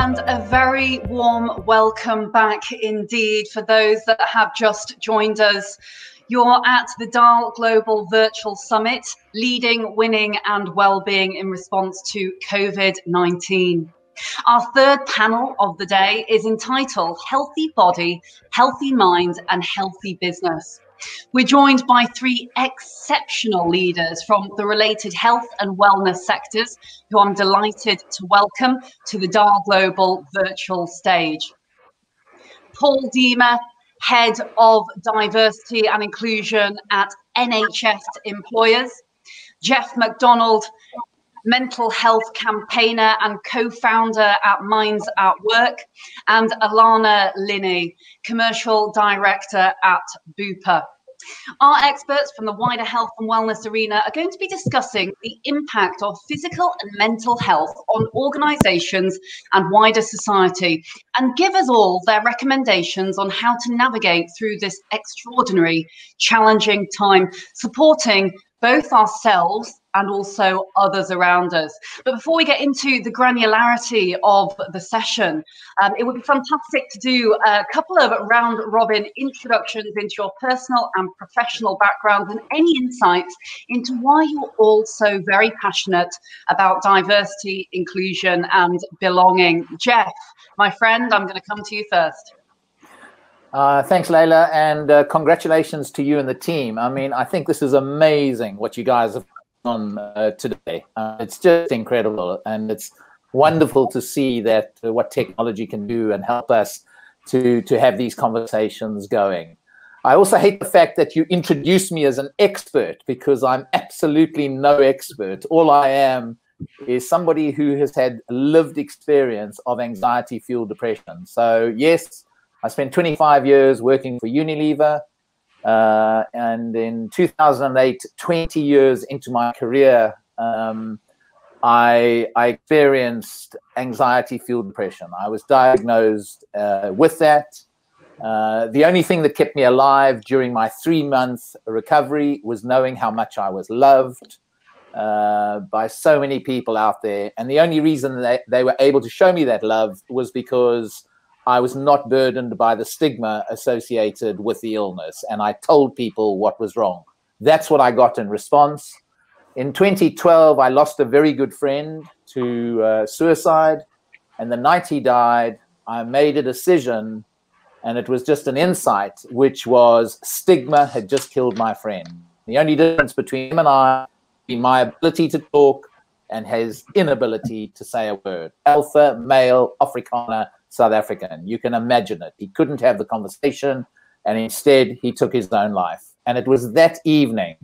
and a very warm welcome back indeed for those that have just joined us. You're at the DAL Global Virtual Summit, Leading, Winning and Wellbeing in Response to COVID-19. Our third panel of the day is entitled Healthy Body, Healthy Mind and Healthy Business. We're joined by three exceptional leaders from the related health and wellness sectors, who I'm delighted to welcome to the DAL Global virtual stage. Paul Deemer, Head of Diversity and Inclusion at NHS Employers. Geoff McDonald, Mental Health Campaigner and co-founder at Minds at Work. And Alaana Linney, Commercial Director at Bupa. Our experts from the wider health and wellness arena are going to be discussing the impact of physical and mental health on organisations and wider society, and give us all their recommendations on how to navigate through this extraordinary, challenging time, supporting both ourselves and also others around us. But before we get into the granularity of the session, it would be fantastic to do a couple of round-robin introductions into your personal and professional backgrounds and any insights into why you're all so very passionate about diversity, inclusion and belonging. Geoff, my friend, I'm going to come to you first. Thanks, Layla, and congratulations to you and the team. I mean, I think this is amazing what you guys have done today. It's just incredible, and it's wonderful to see that what technology can do and help us to have these conversations going. I also hate the fact that you introduced me as an expert, because I'm absolutely no expert. All I am is somebody who has had lived experience of anxiety-fueled depression. So yes, I spent 25 years working for Unilever, and in 2008, 20 years into my career, I experienced anxiety-fueled depression. I was diagnosed with that. The only thing that kept me alive during my 3-month recovery was knowing how much I was loved by so many people out there. And the only reason that they were able to show me that love was because I was not burdened by the stigma associated with the illness, and I told people what was wrong. That's what I got in response. In 2012, I lost a very good friend to suicide, and the night he died, I made a decision, and it was just an insight, which was stigma had just killed my friend. The only difference between him and I is my ability to talk and his inability to say a word. Alpha, male, Afrikaner, South African. You can imagine it. He couldn't have the conversation, and instead he took his own life. And it was that evening,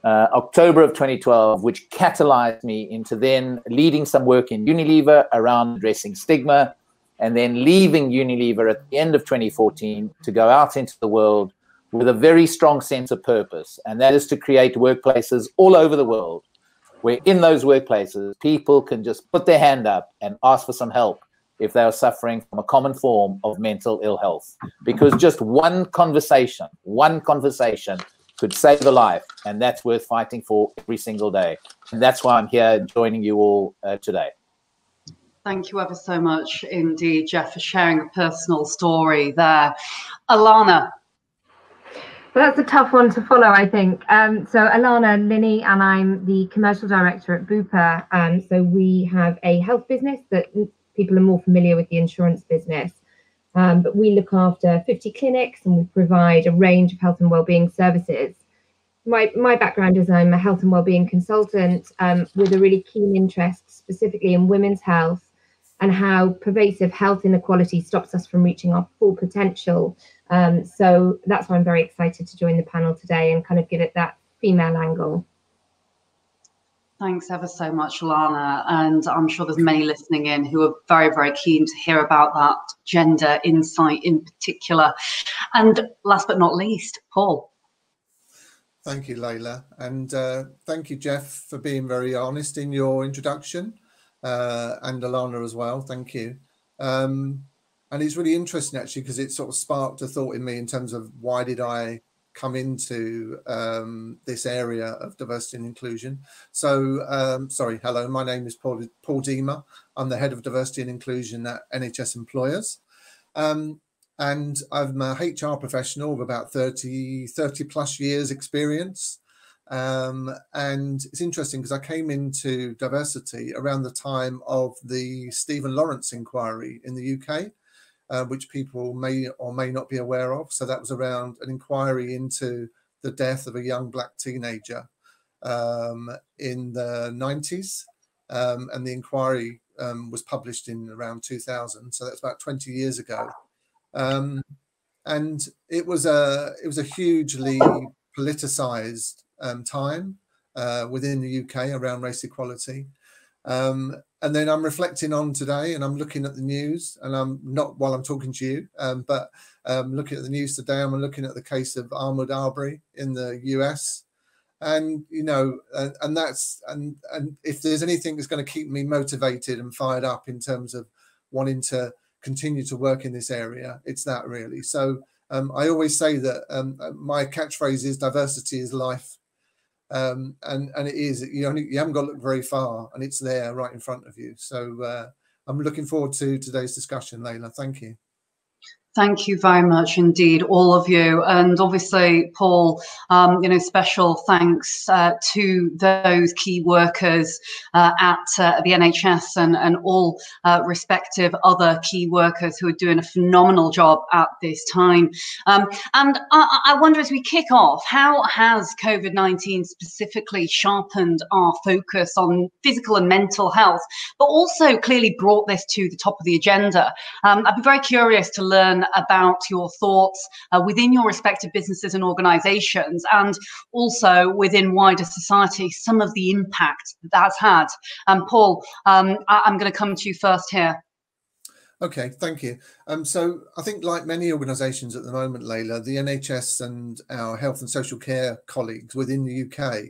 October of 2012, which catalyzed me into then leading some work in Unilever around addressing stigma, and then leaving Unilever at the end of 2014 to go out into the world with a very strong sense of purpose. And that is to create workplaces all over the world, where in those workplaces, people can just put their hand up and ask for some help if they are suffering from a common form of mental ill health. Because just one conversation could save a life, and that's worth fighting for every single day. And that's why I'm here joining you all today. Thank you ever so much indeed, Geoff, for sharing a personal story there. Alaana. Well, that's a tough one to follow, I think. So Alaana Linney, and I'm the commercial director at Bupa. So we have a health business that people are more familiar with, the insurance business. But we look after 50 clinics, and we provide a range of health and wellbeing services. My background is I'm a health and wellbeing consultant with a really keen interest specifically in women's health and how pervasive health inequality stops us from reaching our full potential. So that's why I'm very excited to join the panel today and kind of give it that female angle. Thanks ever so much, Alaana. And I'm sure there's many listening in who are very, very keen to hear about that gender insight in particular. And last but not least, Paul. Thank you, Layla. And thank you, Geoff, for being very honest in your introduction. And Alaana as well. Thank you. And it's really interesting, actually, because it sort of sparked a thought in me in terms of why did I come into this area of diversity and inclusion. So, sorry, hello, my name is Paul Deemer. I'm the head of diversity and inclusion at NHS Employers. And I'm a HR professional of about 30 plus years experience. And it's interesting because I came into diversity around the time of the Stephen Lawrence inquiry in the UK, which people may or may not be aware of. So that was around an inquiry into the death of a young black teenager in the 90s. And the inquiry was published in around 2000. So that's about 20 years ago. And it was a hugely politicized time within the UK around race equality. And then I'm reflecting on today, and I'm looking at the news, and I'm not while I'm talking to you, but looking at the news today, I'm looking at the case of Ahmaud Arbery in the US. And, you know, and if there's anything that's going to keep me motivated and fired up in terms of wanting to continue to work in this area, it's that really. So I always say that my catchphrase is diversity is life. And it is, you haven't got to look very far, and it's there right in front of you. So I'm looking forward to today's discussion, Layla. Thank you. Thank you very much indeed, all of you. And obviously, Paul, special thanks to those key workers at the NHS and all respective other key workers who are doing a phenomenal job at this time. And I wonder, as we kick off, how has COVID-19 specifically sharpened our focus on physical and mental health, but also clearly brought this to the top of the agenda? I'd be very curious to learn about your thoughts within your respective businesses and organizations, and also within wider society, some of the impact that's had. Paul, I'm going to come to you first here. Okay, thank you. So I think, like many organisations at the moment, Layla, the NHS and our health and social care colleagues within the UK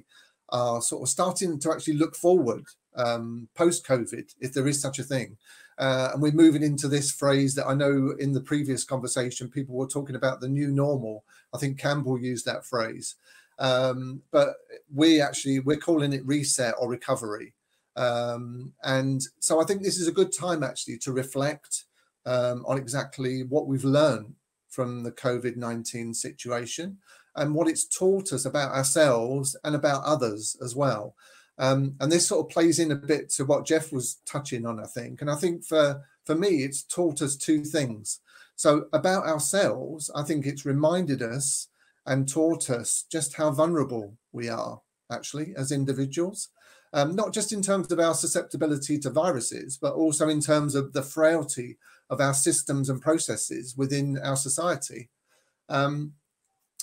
are sort of starting to actually look forward post-COVID, if there is such a thing. And we're moving into this phrase that I know in the previous conversation, people were talking about the new normal. I think Campbell used that phrase. But we're calling it reset or recovery. And so I think this is a good time actually to reflect on exactly what we've learned from the COVID-19 situation and what it's taught us about ourselves and about others as well. And this sort of plays in a bit to what Geoff was touching on, I think. And I think for me, it's taught us two things. So about ourselves, I think it's reminded us and taught us just how vulnerable we are actually as individuals, not just in terms of our susceptibility to viruses, but also in terms of the frailty of our systems and processes within our society.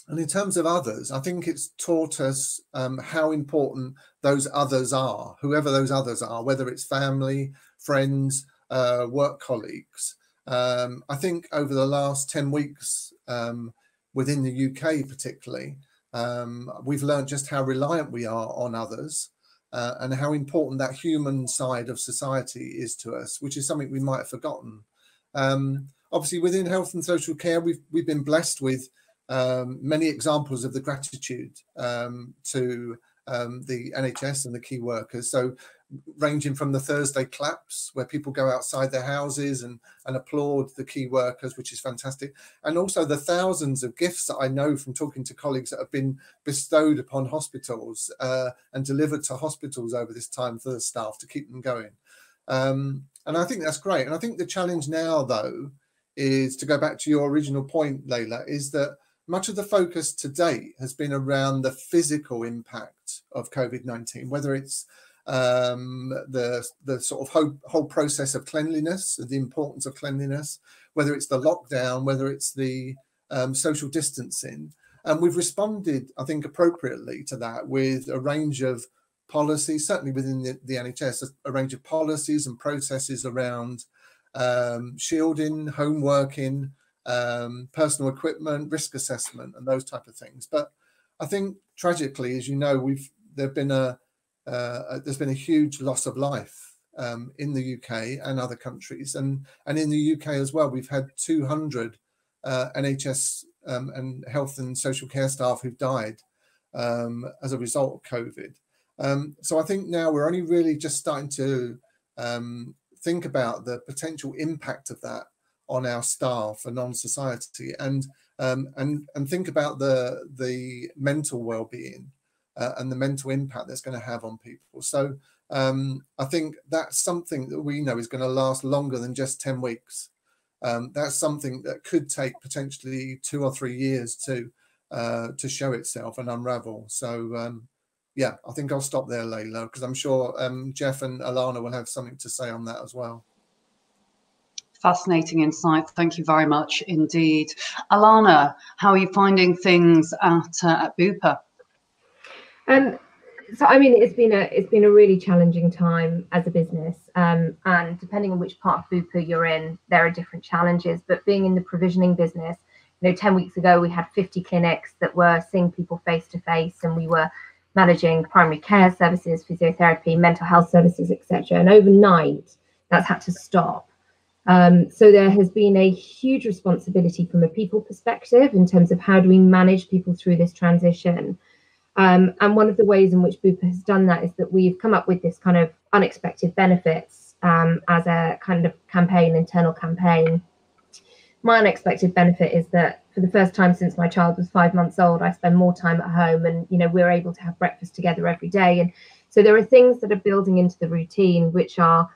And in terms of others, I think it's taught us how important those others are, whoever those others are, whether it's family, friends, work colleagues. I think over the last 10 weeks within the UK particularly, we've learned just how reliant we are on others and how important that human side of society is to us, which is something we might have forgotten. Obviously, within health and social care, we've been blessed with many examples of the gratitude to the NHS and the key workers. So ranging from the Thursday claps, where people go outside their houses and applaud the key workers, which is fantastic. And also the thousands of gifts that I know from talking to colleagues that have been bestowed upon hospitals and delivered to hospitals over this time for the staff to keep them going. And I think that's great. And I think the challenge now, though, is to go back to your original point, Layla, is that much of the focus to date has been around the physical impact of COVID-19, whether it's the sort of whole process of cleanliness, the importance of cleanliness, whether it's the lockdown, whether it's the social distancing. And we've responded, I think, appropriately to that with a range of policies, certainly within the NHS, a range of policies and processes around shielding, home working, personal equipment, risk assessment, and those type of things. But I think tragically, as you know, there's been a huge loss of life in the UK and other countries, and in the UK as well. We've had 200 NHS and health and social care staff who've died as a result of COVID. So I think now we're only really just starting to think about the potential impact of that on our staff and on society, and think about the mental well-being and the mental impact that's going to have on people. So I think that's something that we know is going to last longer than just 10 weeks. That's something that could take potentially 2 or 3 years to show itself and unravel. So yeah, I think I'll stop there, Layla, because I'm sure Geoff and Alaana will have something to say on that as well. Fascinating insight. Thank you very much indeed. Alaana, how are you finding things at Bupa? So I mean, it's been a really challenging time as a business, and depending on which part of Bupa you're in, there are different challenges. But being in the provisioning business, 10 weeks ago we had 50 clinics that were seeing people face to face, and we were managing primary care services, physiotherapy, mental health services, etc. And overnight, that's had to stop. So there has been a huge responsibility from a people perspective in terms of how do we manage people through this transition. And one of the ways in which Bupa has done that is that we've come up with this kind of unexpected benefits as a kind of campaign, internal campaign. My unexpected benefit is that for the first time since my child was 5 months old, I spend more time at home, and we're able to have breakfast together every day. And so there are things that are building into the routine which are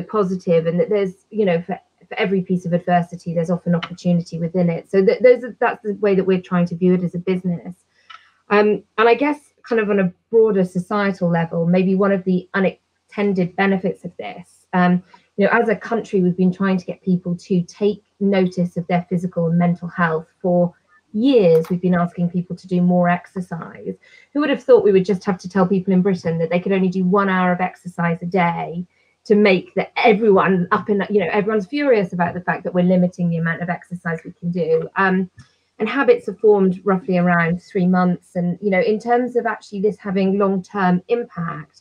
positive, and that there's for every piece of adversity there's often opportunity within it. So that's the way that we're trying to view it as a business. And I guess kind of on a broader societal level, maybe one of the unintended benefits of this, as a country, we've been trying to get people to take notice of their physical and mental health for years. We've been asking people to do more exercise. Who would have thought we would just have to tell people in Britain that they could only do 1 hour of exercise a day to make that everyone everyone's furious about the fact that we're limiting the amount of exercise we can do. And habits are formed roughly around 3 months. And, in terms of actually this having long-term impact,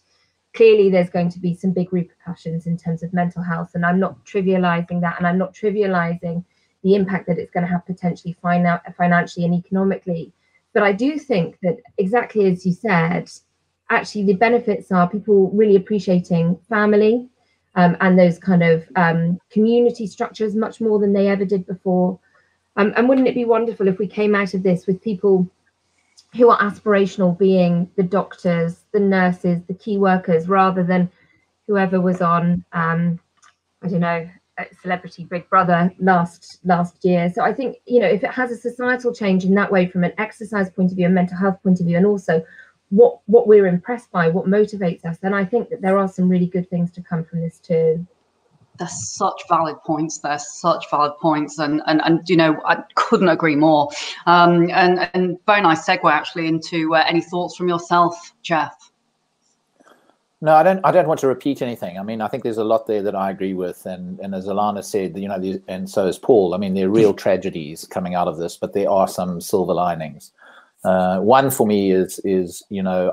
clearly there's going to be some big repercussions in terms of mental health. And I'm not trivializing that. And I'm not trivializing the impact that it's going to have potentially financially and economically. But I do think that, exactly as you said, actually the benefits are people really appreciating family and those kind of community structures much more than they ever did before. And wouldn't it be wonderful if we came out of this with people who are aspirational being the doctors, the nurses, the key workers, rather than whoever was on, Celebrity Big Brother last year. So I think, if it has a societal change in that way, from an exercise point of view, a mental health point of view, and also what we're impressed by, what motivates us, then I think that there are some really good things to come from this too. There's such valid points. And I couldn't agree more. And very nice segue actually into any thoughts from yourself, Geoff. No, I don't want to repeat anything. I mean, I think there's a lot there that I agree with, and as Alaana said, and so is Paul. I mean, there are real tragedies coming out of this, but there are some silver linings. One for me is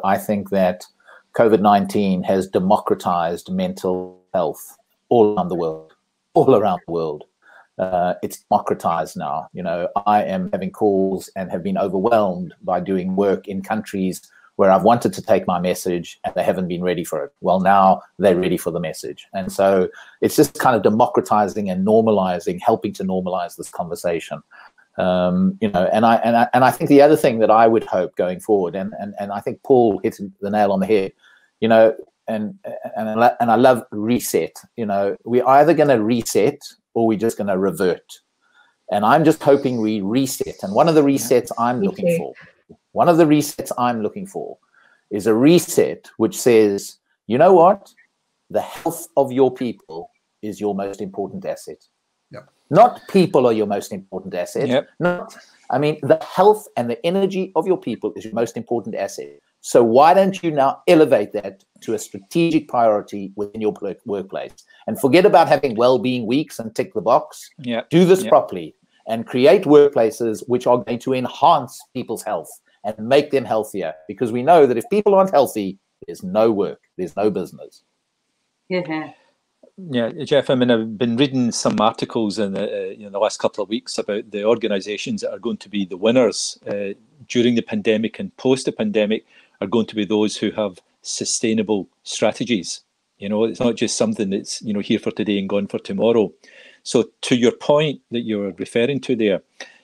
I think that COVID-19 has democratized mental health all around the world. It's democratized now. I am having calls and have been overwhelmed by doing work in countries where I've wanted to take my message and they haven't been ready for it. Well, now they're ready for the message. And so it's just kind of democratizing and normalizing, helping to normalize this conversation. And I think the other thing that I would hope going forward, and I think Paul hit the nail on the head, and I love reset. We're either going to reset or we're just going to revert. And I'm just hoping we reset. And one of the resets I'm looking for is a reset which says, you know what? The health of your people is your most important asset. Yep. Not people are your most important asset. Yep. The health and the energy of your people is your most important asset. So why don't you now elevate that to a strategic priority within your workplace, and forget about having well-being weeks and tick the box. Yep. Do this properly and create workplaces which are going to enhance people's health and make them healthier, because we know that if people aren't healthy, there's no work, there's no business. Yeah. Yeah, Geoff, I mean, I've been reading some articles in the last couple of weeks about the organisations that are going to be the winners during the pandemic and post the pandemic are going to be those who have sustainable strategies. It's not just something that's, here for today and gone for tomorrow. So to your point that you're referring to there,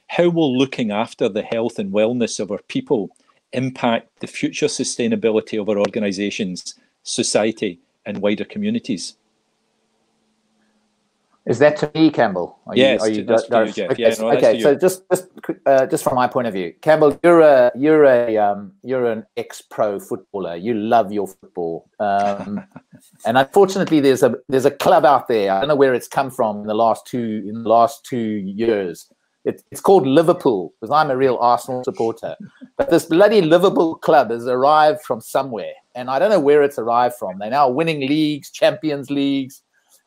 how will looking after the health and wellness of our people impact the future sustainability of our organisations, society and wider communities? Is that to me, Campbell? Yes, that's to you, Geoff. Okay, Yeah, no, okay. So just from my point of view, Campbell, you're an ex-pro footballer. You love your football, and unfortunately, there's a club out there. I don't know where it's come from in the last 2 years. It's called Liverpool, because I'm a real Arsenal supporter. But this bloody Liverpool club has arrived from somewhere, and I don't know where it's arrived from. They're now winning leagues, Champions Leagues.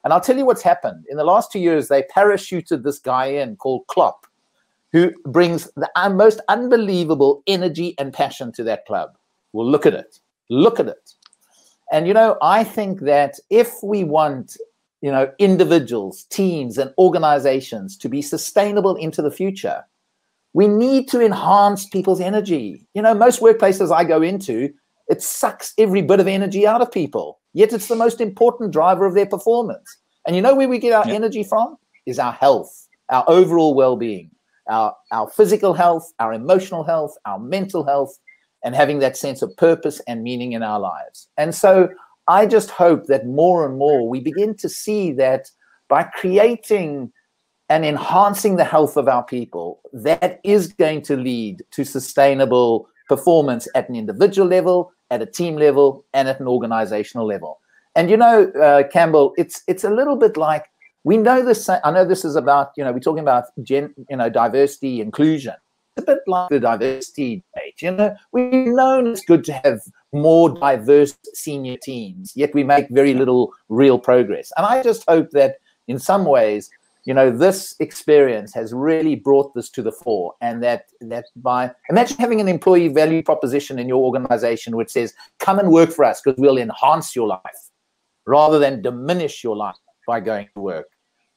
And I'll tell you what's happened. In the last 2 years, they parachuted this guy in called Klopp, who brings the most unbelievable energy and passion to that club. Well, look at it. Look at it. And, I think that if we want, individuals, teams, and organizations to be sustainable into the future, we need to enhance people's energy. Most workplaces I go into, it sucks every bit of energy out of people. Yet it's the most important driver of their performance. And where we get our energy from is our health, our overall well-being, our physical health, our emotional health, our mental health, and having that sense of purpose and meaning in our lives. And so I just hope that more and more we begin to see that by creating and enhancing the health of our people, that is going to lead to sustainable performance at an individual level, at a team level, and at an organizational level. And Campbell, it's a little bit like, we know this. I know this is about, we're talking about diversity, inclusion. It's a bit like the diversity debate. We've known it's good to have more diverse senior teams, yet we make very little real progress. And I just hope that in some ways, this experience has really brought this to the fore, and that by imagine having an employee value proposition in your organization which says, come and work for us because we'll enhance your life rather than diminish your life by going to work.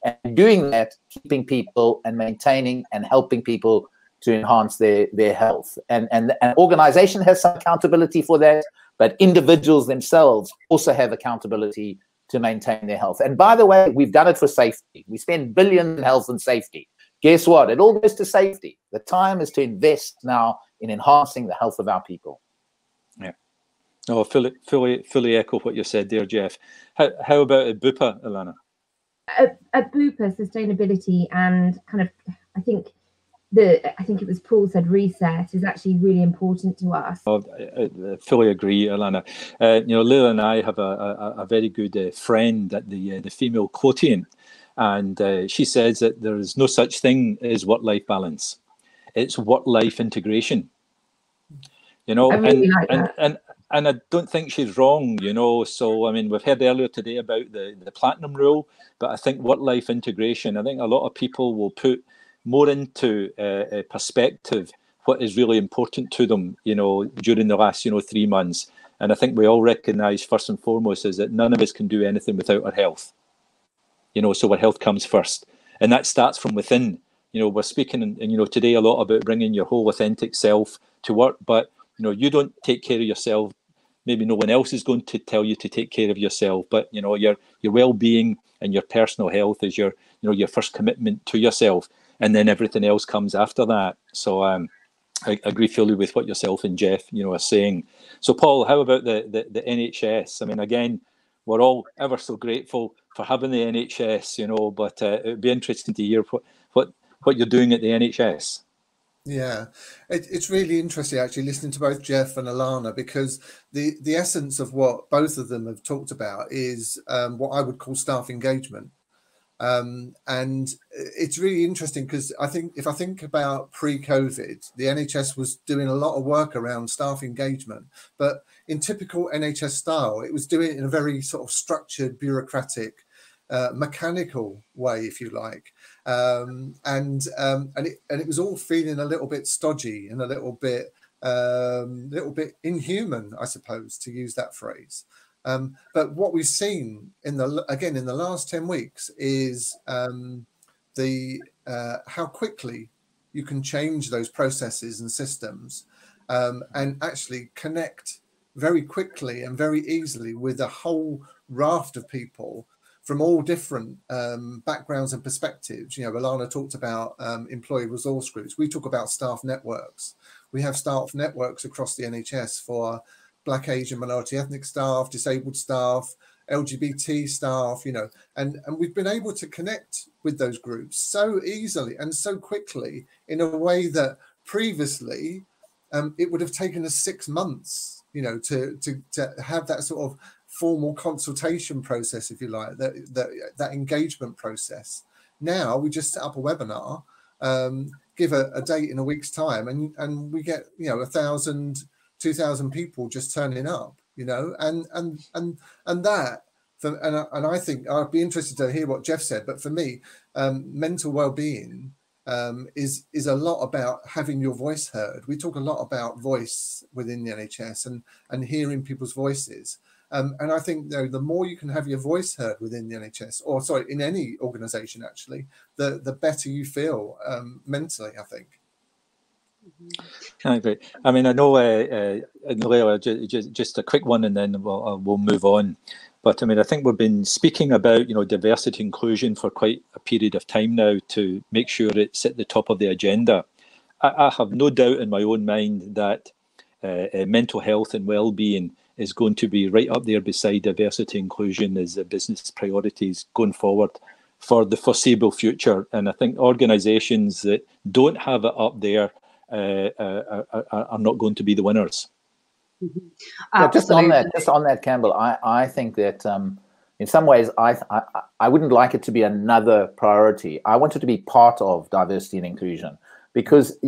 And doing that, keeping people and maintaining and helping people to enhance their health. And an organization has some accountability for that, but individuals themselves also have accountability to maintain their health. And by the way, we've done it for safety. We spend billions in health and safety. Guess what? It all goes to safety. The time is to invest now in enhancing the health of our people. Yeah. Oh, fully echo what you said there, Geoff. How about at Bupa, Alaana? At Bupa, sustainability and I think it was Paul said reset is actually really important to us. I fully agree, Alaana. Lila and I have a very good friend at the Female Quotient, and she says that there is no such thing as work-life balance. It's work-life integration. I really like that. And I don't think she's wrong, So, I mean, we've heard earlier today about the platinum rule, but I think work-life integration, I think a lot of people will put more into a perspective what is really important to them, during the last, 3 months. And I think we all recognise first and foremost is that none of us can do anything without our health. So our health comes first. And that starts from within. We're speaking, today a lot about bringing your whole authentic self to work, but, you don't take care of yourself. Maybe no one else is going to tell you to take care of yourself, but, your well-being and your personal health is your first commitment to yourself. And then everything else comes after that. So I agree fully with what yourself and Geoff, are saying. So Paul, how about the NHS? I mean, again, we're all ever so grateful for having the NHS, but it would be interesting to hear what you're doing at the NHS. Yeah, it's really interesting actually listening to both Geoff and Alaana, because the essence of what both of them have talked about is what I would call staff engagement. And it's really interesting because if I think about pre-COVID, the NHS was doing a lot of work around staff engagement, but in typical NHS style, it was doing it in a very sort of structured, bureaucratic, mechanical way, if you like. And it was all feeling a little bit stodgy and a little bit inhuman, I suppose, to use that phrase. But what we've seen in the last 10 weeks is how quickly you can change those processes and systems and actually connect very quickly and very easily with a whole raft of people from all different backgrounds and perspectives. You know, Alaana talked about employee resource groups. We talk about staff networks. We have staff networks across the NHS for Black, Asian, minority ethnic staff, disabled staff, LGBT staff, you know, and we've been able to connect with those groups so easily and so quickly in a way that previously it would have taken us 6 months, you know, to have that sort of formal consultation process, if you like, that engagement process. Now we just set up a webinar, give a date in a week's time, and we get, you know, 1,000, 2,000 people just turning up, you know, and that, and I think I'd be interested to hear what Geoff said, but for me, mental well-being is a lot about having your voice heard. We talk a lot about voice within the NHS and hearing people's voices. And I think, you know, the more you can have your voice heard within the NHS, or sorry, in any organisation actually, the better you feel mentally, I think. I agree. I mean, I know, Leila, just a quick one, and then we'll move on. But I mean, I think we've been speaking about, you know, diversity inclusion for quite a period of time now to make sure it's at the top of the agenda. I have no doubt in my own mind that mental health and well-being is going to be right up there beside diversity inclusion as a business priorities going forward for the foreseeable future. And I think organisations that don't have it up there are not going to be the winners. Yeah, just on that, Campbell, I think that in some ways I wouldn't like it to be another priority. I want it to be part of diversity and inclusion, because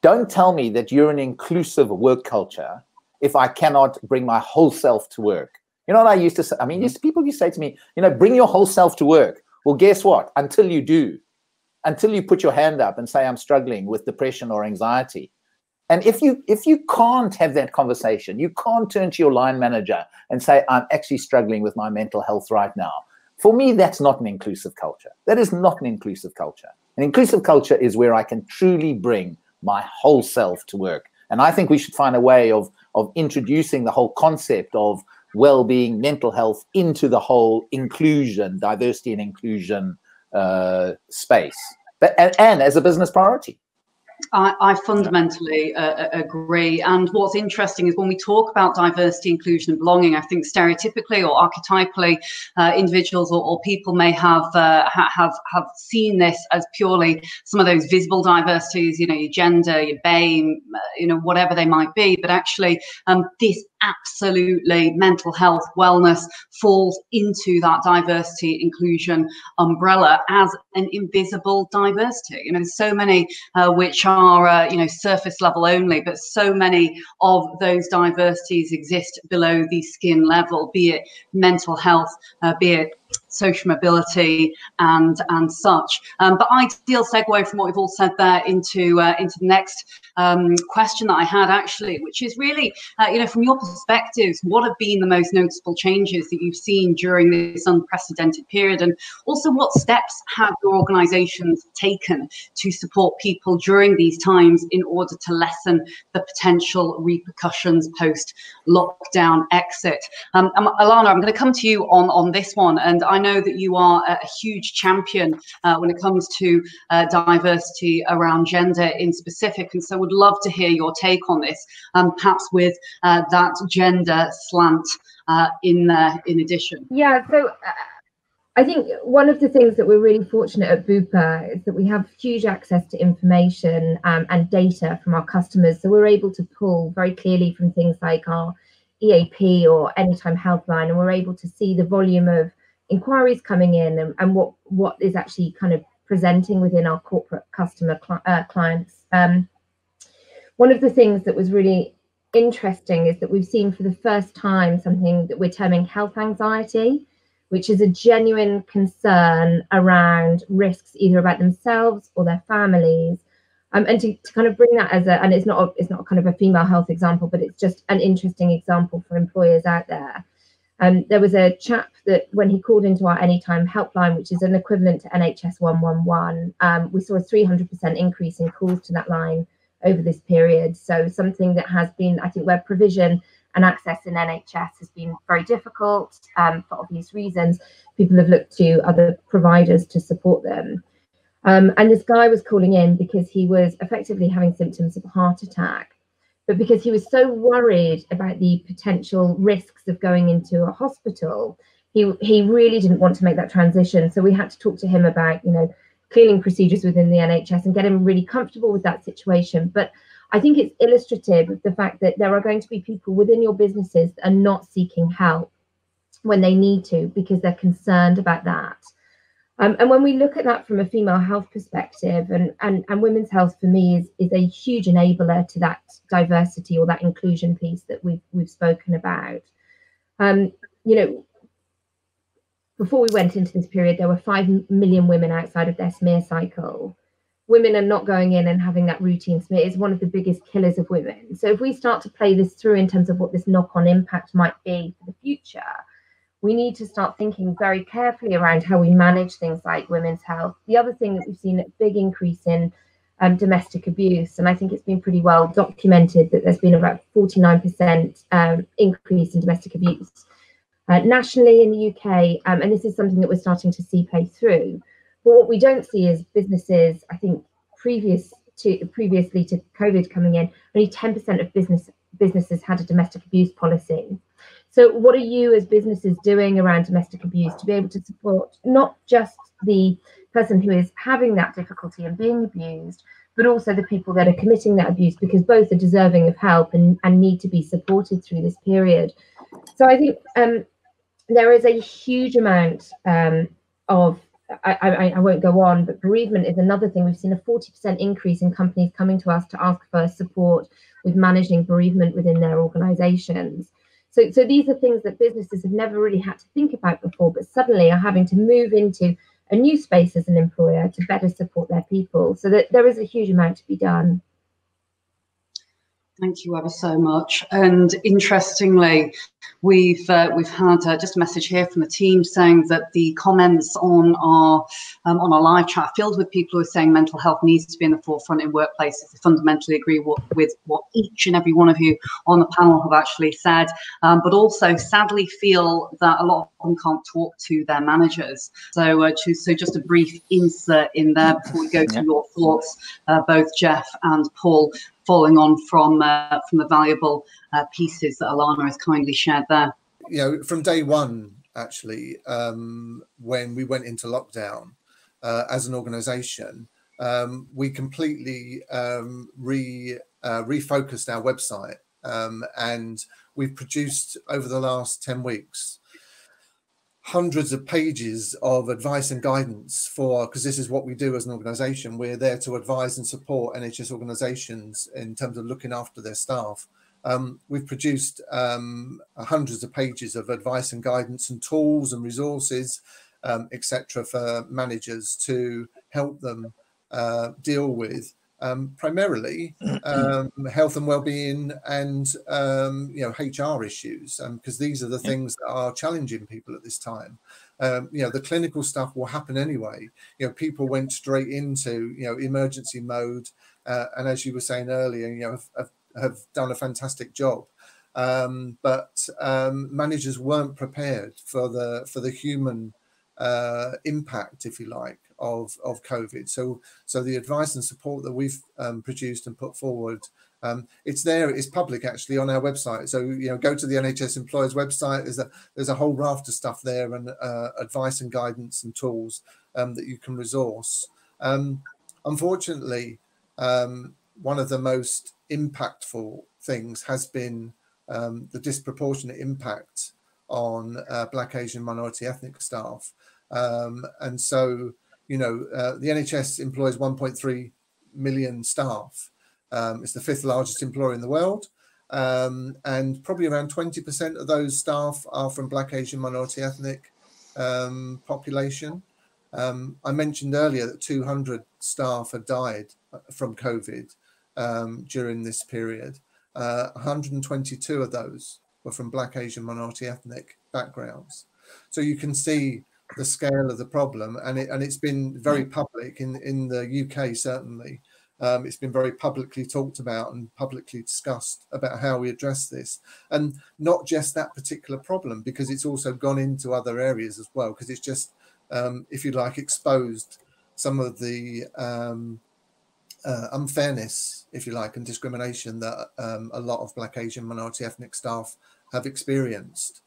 don't tell me that you're an inclusive work culture if I cannot bring my whole self to work. You know what I used to say? I mean, people used to say to me, you know, bring your whole self to work. Well, guess what? Until you do, until you put your hand up and say, I'm struggling with depression or anxiety. And if you can't have that conversation, you can't turn to your line manager and say, I'm actually struggling with my mental health right now. For me, that's not an inclusive culture. That is not an inclusive culture. An inclusive culture is where I can truly bring my whole self to work. And I think we should find a way of introducing the whole concept of well-being, mental health into the whole inclusion, diversity and inclusion space, but and as a business priority. I fundamentally agree. And what's interesting is when we talk about diversity, inclusion, and belonging, I think stereotypically or archetypally, individuals or people may have seen this as purely some of those visible diversities, you know, your gender, your BAME, you know, whatever they might be. But actually, this absolutely mental health, wellness falls into that diversity, inclusion umbrella as an invisible diversity. You know, there's so many which are, you know, surface level only, but so many of those diversities exist below the skin level, be it mental health, be it social mobility and such. But ideal segue from what we've all said there into the next question that I had actually, which is really, you know, from your perspectives, what have been the most noticeable changes that you've seen during this unprecedented period? And also what steps have your organisations taken to support people during these times in order to lessen the potential repercussions post lockdown exit? Alaana, I'm going to come to you on this one, and I know that you are a huge champion when it comes to diversity around gender in specific, and so would love to hear your take on this, perhaps with that gender slant in addition. Yeah, so I think one of the things that we're really fortunate at Bupa is that we have huge access to information and data from our customers, so we're able to pull very clearly from things like our EAP or Anytime Helpline, and we're able to see the volume of inquiries coming in and what is actually kind of presenting within our corporate customer clients. One of the things that was really interesting is that we've seen for the first time something that we're terming health anxiety, which is a genuine concern around risks either about themselves or their families. And to kind of bring that as and it's not kind of a female health example, but it's just an interesting example for employers out there. There was a chap that when he called into our Anytime helpline, which is an equivalent to NHS 111, we saw a 300% increase in calls to that line over this period. So something that has been, I think, where provision and access in NHS has been very difficult for obvious reasons. People have looked to other providers to support them. And this guy was calling in because he was effectively having symptoms of a heart attack. But because he was so worried about the potential risks of going into a hospital, he really didn't want to make that transition. So we had to talk to him about, cleaning procedures within the NHS and get him really comfortable with that situation. But I think it's illustrative of the fact that there are going to be people within your businesses that are not seeking help when they need to because they're concerned about that. And when we look at that from a female health perspective, and women's health for me is a huge enabler to that diversity or that inclusion piece that we've spoken about. Before we went into this period, there were 5 million women outside of their smear cycle. Women are not going in and having that routine smear. It's one of the biggest killers of women. So if we start to play this through in terms of what this knock-on impact might be for the future, we need to start thinking very carefully around how we manage things like women's health. The other thing that we've seen a big increase in domestic abuse, and I think it's been pretty well documented that there's been about 49% increase in domestic abuse nationally in the UK, and this is something that we're starting to see play through. But what we don't see is businesses, I think previously to COVID coming in, only 10% of businesses had a domestic abuse policy. So what are you as businesses doing around domestic abuse to be able to support not just the person who is having that difficulty and being abused, but also the people that are committing that abuse, because both are deserving of help and need to be supported through this period. So I think there is a huge amount of, I won't go on, but bereavement is another thing. We've seen a 40% increase in companies coming to us to ask for support with managing bereavement within their organizations. So these are things that businesses have never really had to think about before, but suddenly are having to move into a new space as an employer to better support their people. So that there is a huge amount to be done. Thank you ever so much. And interestingly, we've had just a message here from the team saying that the comments on our live chat are filled with people who are saying mental health needs to be in the forefront in workplaces. They fundamentally agree with what each and every one of you on the panel have actually said, but also sadly feel that a lot of them can't talk to their managers. So just a brief insert in there before we go to your thoughts, both Geoff and Paul, following on from the valuable pieces that Alaana has kindly shared there. From day one, actually, when we went into lockdown as an organisation, we completely refocused our website, and we've produced over the last 10 weeks hundreds of pages of advice and guidance because this is what we do as an organisation. We're there to advise and support NHS organisations in terms of looking after their staff. We've produced hundreds of pages of advice and guidance and tools and resources, etc., for managers to help them deal with primarily health and well-being and HR issues, because these are the things that are challenging people at this time. The clinical stuff will happen anyway. People went straight into emergency mode, and as you were saying earlier, have done a fantastic job. But managers weren't prepared for the human impact, if you like, of COVID. So the advice and support that we've produced and put forward, it's there, it's public actually on our website. So go to the NHS Employers website. There's a whole raft of stuff there, and advice and guidance and tools that you can resource. Unfortunately, one of the most impactful things has been the disproportionate impact on Black, Asian, minority ethnic staff. And so, the NHS employs 1.3 million staff. It's the 5th largest employer in the world. And probably around 20% of those staff are from Black, Asian, minority ethnic population. I mentioned earlier that 200 staff had died from COVID during this period. 122 of those were from Black, Asian, minority ethnic backgrounds. So you can see the scale of the problem, and it's been very public in the UK, certainly. It's been very publicly talked about and publicly discussed about how we address this, and not just that particular problem, because it's also gone into other areas as well, because it's just, if you like, exposed some of the unfairness, if you like, and discrimination that a lot of Black, Asian, minority ethnic staff have experienced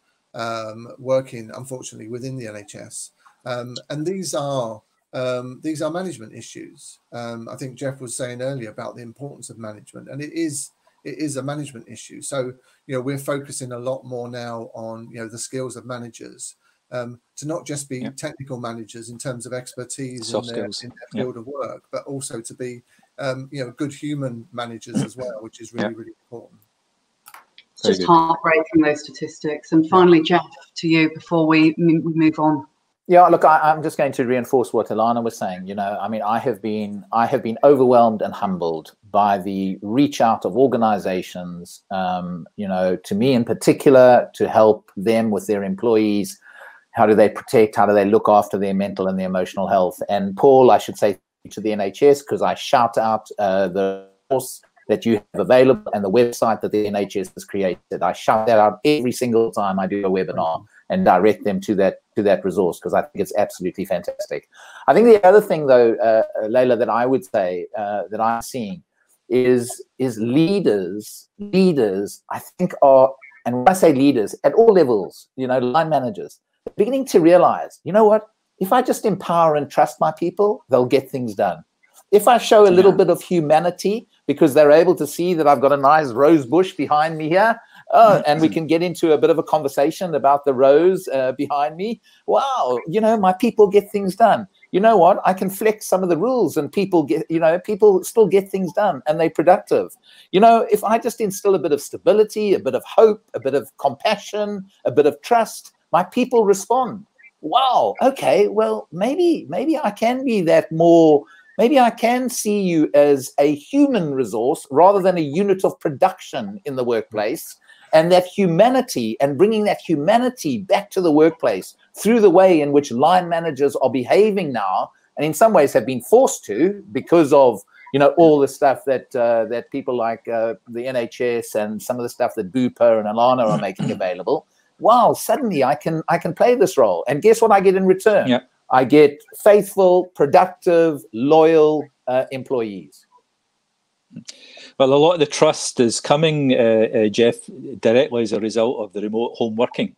working, unfortunately, within the NHS. And these are management issues. I think Geoff was saying earlier about the importance of management, and it is a management issue. So, we're focusing a lot more now on, the skills of managers, to not just be technical managers in terms of expertise in their field of work, but also to be, good human managers as well, which is really, really important. It's just heartbreaking, those statistics. And finally, Geoff, to you before we move on. Yeah, look, I'm just going to reinforce what Alaana was saying. I mean, I have been overwhelmed and humbled by the reach out of organizations, to me in particular, to help them with their employees. How do they protect? How do they look after their mental and their emotional health? And Paul, I should say to the NHS, because I shout out the course that you have available and the website that the NHS has created. I shout that out every single time I do a webinar and direct them to that resource, because I think it's absolutely fantastic. I think the other thing, though, Layla, that I would say that I'm seeing is leaders. Leaders, I think, are, and when I say leaders, at all levels, line managers, beginning to realize, you know what? If I just empower and trust my people, they'll get things done. If I show a little bit of humanity, because they're able to see that I've got a nice rose bush behind me here, and we can get into a bit of a conversation about the rose behind me. Wow, my people get things done. You know what? I can flex some of the rules, and people still get things done, and they're productive. If I just instill a bit of stability, a bit of hope, a bit of compassion, a bit of trust, my people respond. Wow, okay, well, maybe I can be that more. Maybe I can see you as a human resource rather than a unit of production in the workplace, and that humanity, and bringing that humanity back to the workplace through the way in which line managers are behaving now, and in some ways have been forced to because of all the stuff that people like the NHS and some of the stuff that Bupa and Alaana are making available. Wow, suddenly I can play this role, and guess what I get in return? Yeah. I get faithful, productive, loyal employees. Well, a lot of the trust is coming, Geoff, directly as a result of the remote home working.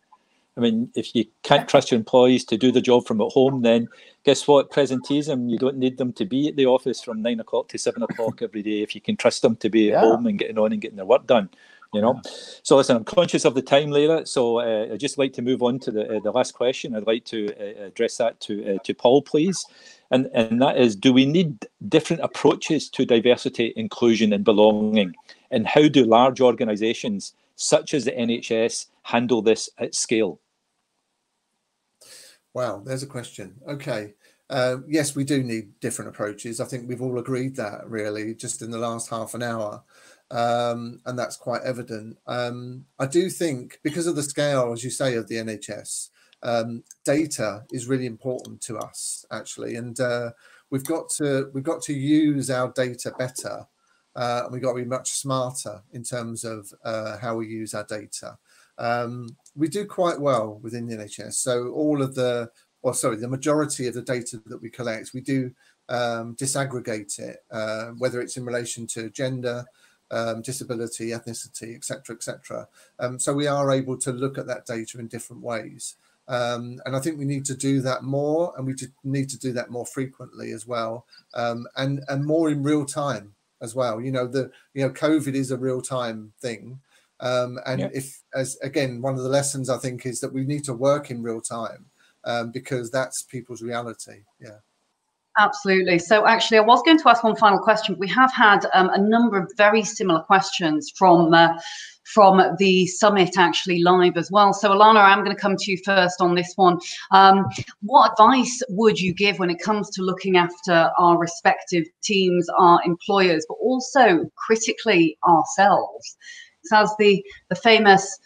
I mean, if you can't trust your employees to do the job from at home, then guess what? Presenteeism, you don't need them to be at the office from 9 o'clock to 7 o'clock every day if you can trust them to be at home and getting on and getting their work done. So listen, I'm conscious of the time, Layla, so I'd just like to move on to the last question. I'd like to address that to Paul, please, and that is, do we need different approaches to diversity, inclusion and belonging, and how do large organisations such as the NHS handle this at scale? Wow, there's a question. Okay. Yes, we do need different approaches. I think we've all agreed that, really, just in the last half an hour. And that's quite evident. I do think, because of the scale, as you say, of the NHS, data is really important to us, actually, and we've got to use our data better, and we've got to be much smarter in terms of how we use our data. We do quite well within the NHS, so the majority of the data that we collect, we do disaggregate it, whether it's in relation to gender, disability, ethnicity, etc. So we are able to look at that data in different ways, and I think we need to do that more, and we need to do that more frequently as well, and more in real time as well. COVID is a real time thing, and again, one of the lessons I think is that we need to work in real time, because that's people's reality. Absolutely. So actually, I was going to ask one final question. We have had a number of very similar questions from the summit actually live as well. So Alaana, I'm going to come to you first on this one. What advice would you give when it comes to looking after our respective teams, our employers, but also critically ourselves? as the famous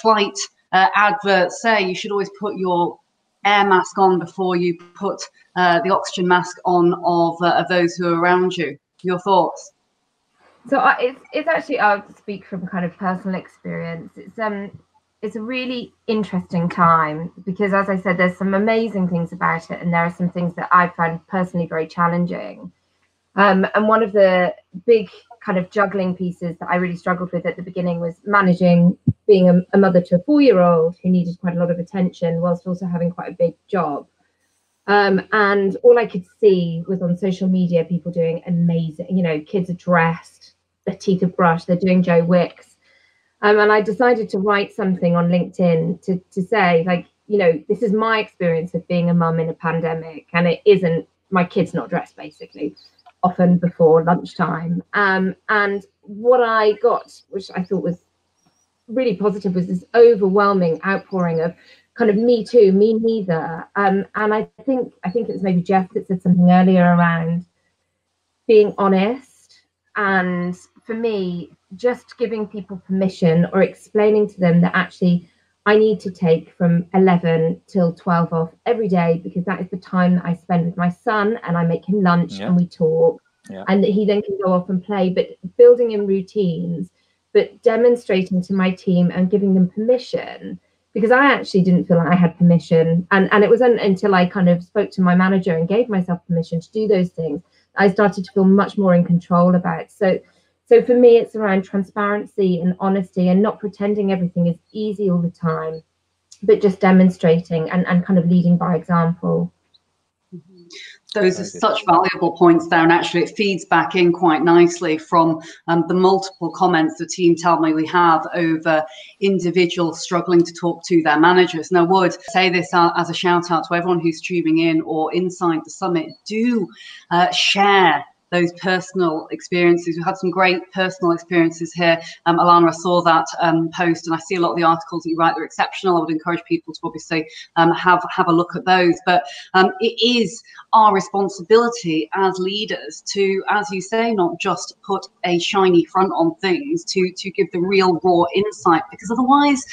flight adverts say, you should always put your air mask on before you put the oxygen mask on of those who are around you. Your thoughts? So it's actually, I'll speak from kind of personal experience. It's a really interesting time because, as I said, there's some amazing things about it, and there are some things that I find personally very challenging. And one of the big kind of juggling pieces that I really struggled with at the beginning was managing being a mother to a 4-year-old who needed quite a lot of attention whilst also having quite a big job. And all I could see was on social media, people doing amazing, you know, kids are dressed, their teeth are brushed, they're doing Joe Wicks. And I decided to write something on LinkedIn to say, like, you know, this is my experience of being a mum in a pandemic, and it isn't, my kid's not dressed basically, often before lunchtime. And what I got, which I thought was really positive, was this overwhelming outpouring of kind of me too, me neither. And I think it was maybe Geoff that said something earlier around being honest. And for me, just giving people permission or explaining to them that actually I need to take from 11 till 12 off every day, because that is the time that I spend with my son, and I make him lunch and we talk, and that he then can go off and play. But building in routines, but demonstrating to my team and giving them permission, because I actually didn't feel like I had permission. And it wasn't until I kind of spoke to my manager and gave myself permission to do those things, I started to feel much more in control about it. So for me, it's around transparency and honesty, and not pretending everything is easy all the time, but just demonstrating and kind of leading by example. Those are such valuable points there, and actually it feeds back in quite nicely from the multiple comments the team tell me we have over individuals struggling to talk to their managers. And I would say this as a shout out to everyone who's tuning in or inside the summit. Do share those personal experiences. We've had some great personal experiences here. Alaana, I saw that post, and I see a lot of the articles that you write, they're exceptional. I would encourage people to obviously have a look at those. But it is our responsibility as leaders to, as you say, not just put a shiny front on things, to give the real raw insight, because otherwise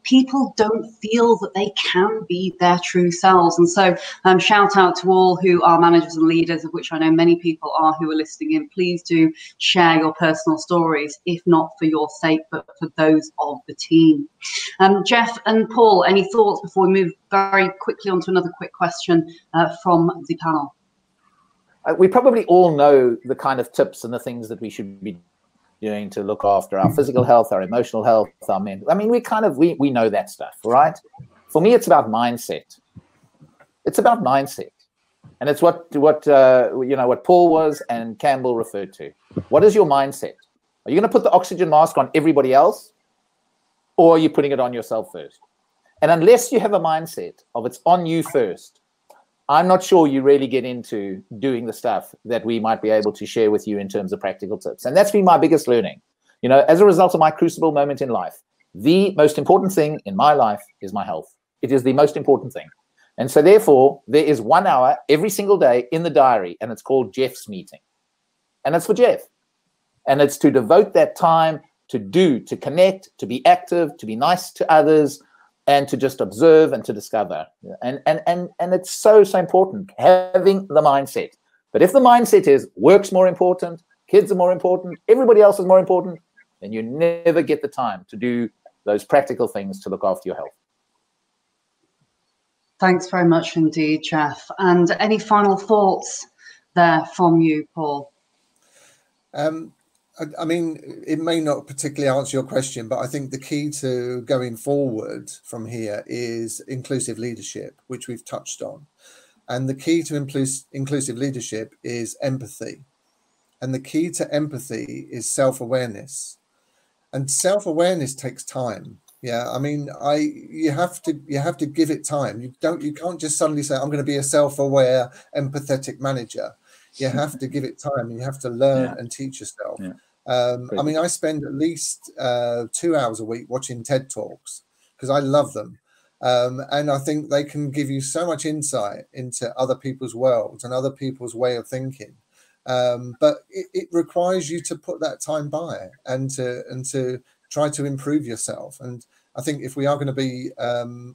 people don't feel that they can be their true selves. And so shout out to all who are managers and leaders, of which I know many people are, who are listening in. Please do share your personal stories, if not for your sake, but for those of the team. Geoff and Paul, any thoughts before we move very quickly on to another quick question from the panel? We probably all know the kind of tips and the things that we should be doing to look after our physical health, our emotional health, our mental. I mean, we know that stuff, right? For me, it's about mindset. It's about mindset, and it's what Paul was and Campbell referred to. What is your mindset? Are you going to put the oxygen mask on everybody else, or are you putting it on yourself first? And unless you have a mindset of it's on you first, I'm not sure you really get into doing the stuff that we might be able to share with you in terms of practical tips. And that's been my biggest learning. You know, as a result of my crucible moment in life, the most important thing in my life is my health. It is the most important thing. And so therefore, there is 1 hour every single day in the diary, and it's called Geoff's meeting. And it's for Geoff. And it's to devote that time to connect, to be active, to be nice to others, and to just observe and to discover. And it's so important, having the mindset. But if the mindset is work's more important, kids are more important, everybody else is more important, then you never get the time to do those practical things to look after your health. Thanks very much indeed, Geoff. And any final thoughts there from you, Paul? I mean, it may not particularly answer your question, but I think the key to going forward from here is inclusive leadership, which we've touched on. And the key to inclusive leadership is empathy. And the key to empathy is self-awareness. And self-awareness takes time. Yeah, I mean, you have to give it time. You can't just suddenly say, I'm going to be a self-aware, empathetic manager. You have to give it time. You have to learn and teach yourself. Yeah. I mean, I spend at least 2 hours a week watching TED Talks because I love them. And I think they can give you so much insight into other people's worlds and other people's way of thinking. But it requires you to put that time by and to try to improve yourself. And I think if we are going to be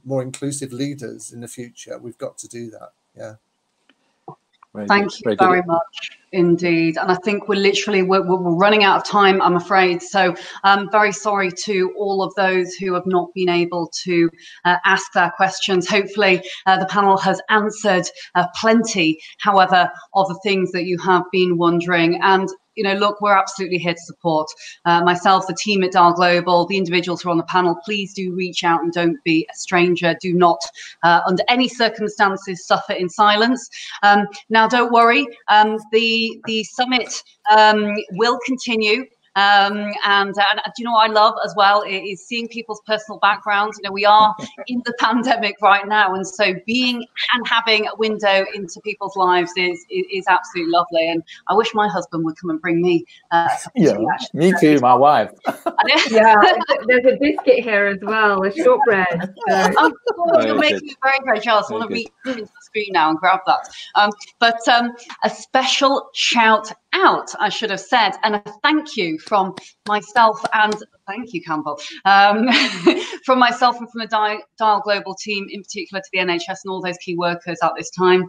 more inclusive leaders in the future, we've got to do that. Yeah. Thank you very much indeed. And I think we're running out of time, I'm afraid. So I'm very sorry to all of those who have not been able to ask their questions. Hopefully the panel has answered plenty, however, of the things that you have been wondering. And you know, look, we're absolutely here to support myself, the team at Dial Global, the individuals who are on the panel. Please do reach out and don't be a stranger. Do not, under any circumstances, suffer in silence. Now, don't worry, the summit will continue. And you know what I love as well is seeing people's personal backgrounds. You know, we are in the pandemic right now, and so being and having a window into people's lives is absolutely lovely. And I wish my husband would come and bring me. Yeah, me too, my wife. Yeah, there's a biscuit here as well, a shortbread. So. Oh, you're making me very, very jealous. I want to reach into the screen now and grab that. But a special shout out, I should have said, and a thank you from myself and thank you, Campbell, from myself and from the Dial Global team, in particular to the NHS and all those key workers at this time.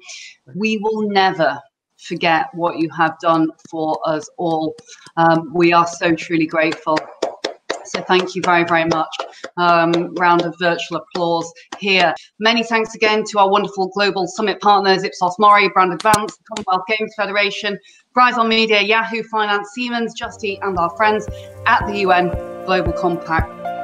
We will never forget what you have done for us all. We are so truly grateful. So thank you very, very much. Round of virtual applause here. Many thanks again to our wonderful global summit partners, Ipsos Mori, Brand Advance, Commonwealth Games Federation, Verizon Media, Yahoo Finance, Siemens, Just Eat, and our friends at the UN Global Compact.